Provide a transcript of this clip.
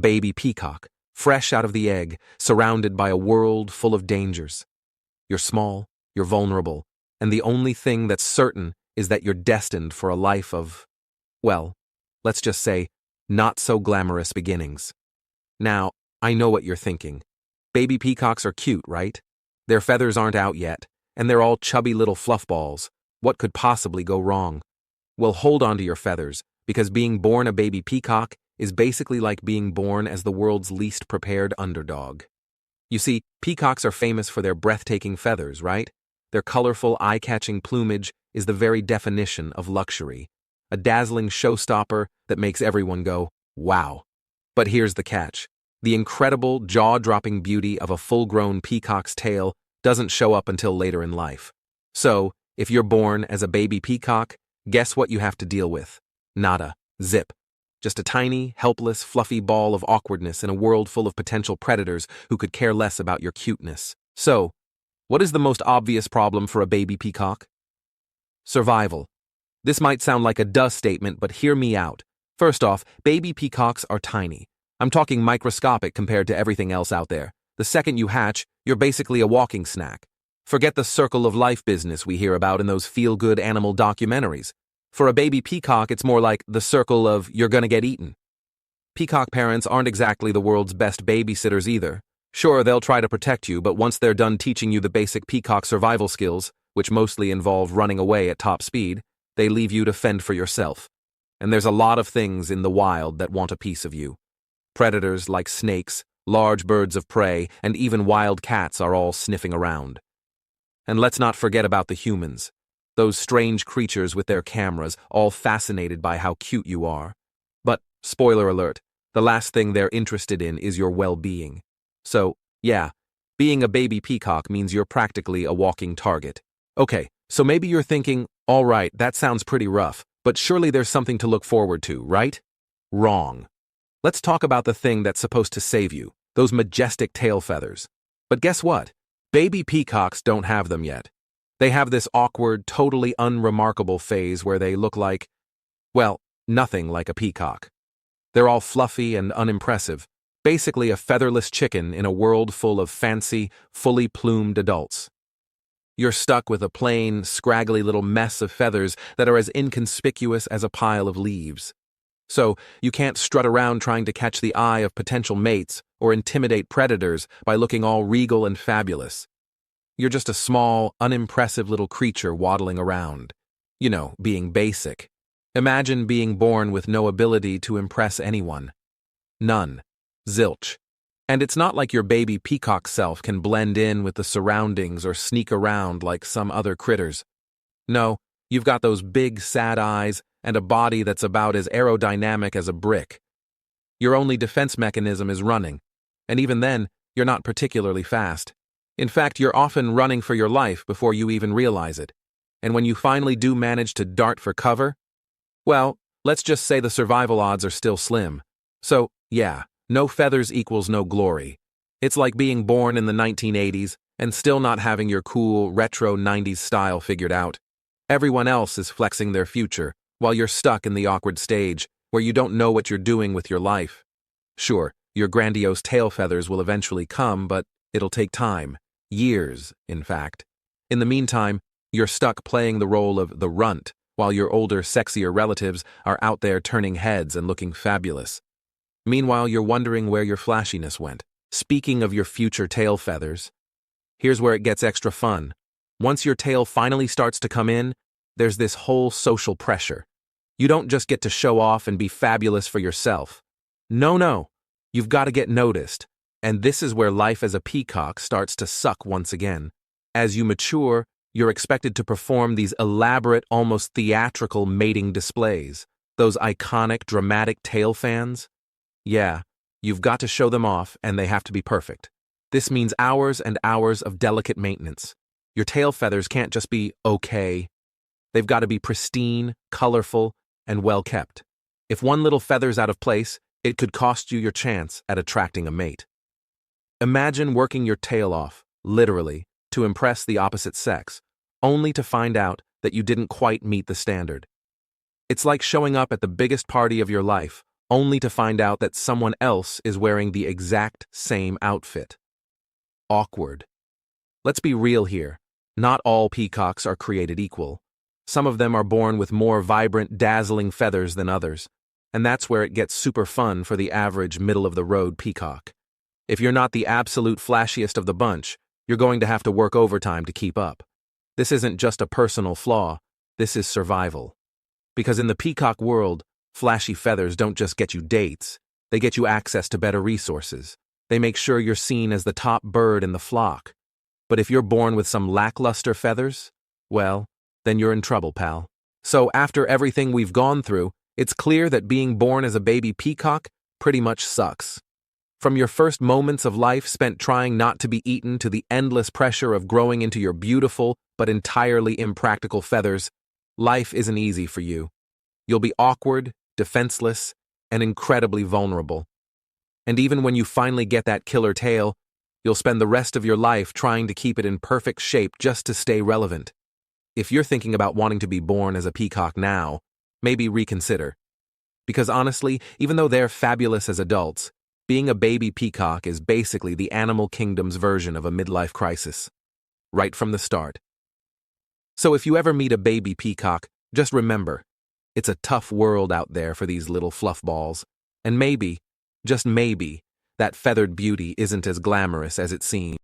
baby peacock, fresh out of the egg, surrounded by a world full of dangers. You're small, you're vulnerable, and the only thing that's certain is that you're destined for a life of, well, let's just say, not so glamorous beginnings. Now, I know what you're thinking. Baby peacocks are cute, right? Their feathers aren't out yet, and they're all chubby little fluff balls. What could possibly go wrong? Well, hold on to your feathers, because being born a baby peacock is basically like being born as the world's least prepared underdog. You see, peacocks are famous for their breathtaking feathers, right? Their colorful, eye-catching plumage is the very definition of luxury, a dazzling showstopper that makes everyone go, wow. But here's the catch. The incredible, jaw-dropping beauty of a full-grown peacock's tail doesn't show up until later in life. So, if you're born as a baby peacock, guess what you have to deal with? Nada. Zip. Just a tiny, helpless, fluffy ball of awkwardness in a world full of potential predators who could care less about your cuteness. So, what is the most obvious problem for a baby peacock? Survival. This might sound like a duh statement, but hear me out. First off, baby peacocks are tiny. I'm talking microscopic compared to everything else out there. The second you hatch, you're basically a walking snack. Forget the circle of life business we hear about in those feel-good animal documentaries. For a baby peacock, it's more like the circle of you're gonna get eaten. Peacock parents aren't exactly the world's best babysitters either. Sure, they'll try to protect you, but once they're done teaching you the basic peacock survival skills, which mostly involve running away at top speed, they leave you to fend for yourself. And there's a lot of things in the wild that want a piece of you. Predators like snakes, large birds of prey, and even wild cats are all sniffing around. And let's not forget about the humans. Those strange creatures with their cameras, all fascinated by how cute you are. But, spoiler alert, the last thing they're interested in is your well-being. So, yeah, being a baby peacock means you're practically a walking target. Okay, so maybe you're thinking, all right, that sounds pretty rough, but surely there's something to look forward to, right? Wrong. Let's talk about the thing that's supposed to save you, those majestic tail feathers. But guess what? Baby peacocks don't have them yet. They have this awkward, totally unremarkable phase where they look like, well, nothing like a peacock. They're all fluffy and unimpressive, basically a featherless chicken in a world full of fancy, fully plumed adults. You're stuck with a plain, scraggly little mess of feathers that are as inconspicuous as a pile of leaves. So, you can't strut around trying to catch the eye of potential mates or intimidate predators by looking all regal and fabulous. You're just a small, unimpressive little creature waddling around. You know, being basic. Imagine being born with no ability to impress anyone. None. Zilch. And it's not like your baby peacock self can blend in with the surroundings or sneak around like some other critters. No, you've got those big, sad eyes and a body that's about as aerodynamic as a brick. Your only defense mechanism is running, and even then, you're not particularly fast. In fact, you're often running for your life before you even realize it. And when you finally do manage to dart for cover, well, let's just say the survival odds are still slim. So, yeah, no feathers equals no glory. It's like being born in the 1980s and still not having your cool, retro 90s style figured out. Everyone else is flexing their future, while you're stuck in the awkward stage where you don't know what you're doing with your life. Sure, your grandiose tail feathers will eventually come, but it'll take time. Years, in fact. In the meantime, you're stuck playing the role of the runt, while your older, sexier relatives are out there turning heads and looking fabulous. Meanwhile, you're wondering where your flashiness went. Speaking of your future tail feathers, here's where it gets extra fun. Once your tail finally starts to come in, there's this whole social pressure. You don't just get to show off and be fabulous for yourself. No. You've got to get noticed. And this is where life as a peacock starts to suck once again. As you mature, you're expected to perform these elaborate, almost theatrical mating displays. Those iconic, dramatic tail fans. Yeah, you've got to show them off, and they have to be perfect. This means hours and hours of delicate maintenance. Your tail feathers can't just be okay. They've got to be pristine, colorful, and well-kept. If one little feather's out of place, it could cost you your chance at attracting a mate. Imagine working your tail off, literally, to impress the opposite sex, only to find out that you didn't quite meet the standard. It's like showing up at the biggest party of your life, only to find out that someone else is wearing the exact same outfit. Awkward. Let's be real here. Not all peacocks are created equal. Some of them are born with more vibrant, dazzling feathers than others, and that's where it gets super fun for the average middle-of-the-road peacock. If you're not the absolute flashiest of the bunch, you're going to have to work overtime to keep up. This isn't just a personal flaw, this is survival. Because in the peacock world, flashy feathers don't just get you dates, they get you access to better resources. They make sure you're seen as the top bird in the flock. But if you're born with some lackluster feathers, well, then you're in trouble, pal. So after everything we've gone through, it's clear that being born as a baby peacock pretty much sucks. From your first moments of life spent trying not to be eaten to the endless pressure of growing into your beautiful but entirely impractical feathers, life isn't easy for you. You'll be awkward, defenseless, and incredibly vulnerable. And even when you finally get that killer tail, you'll spend the rest of your life trying to keep it in perfect shape just to stay relevant. If you're thinking about wanting to be born as a peacock now, maybe reconsider. Because honestly, even though they're fabulous as adults, being a baby peacock is basically the animal kingdom's version of a midlife crisis. Right from the start. So if you ever meet a baby peacock, just remember, it's a tough world out there for these little fluff balls. And maybe, just maybe, that feathered beauty isn't as glamorous as it seems.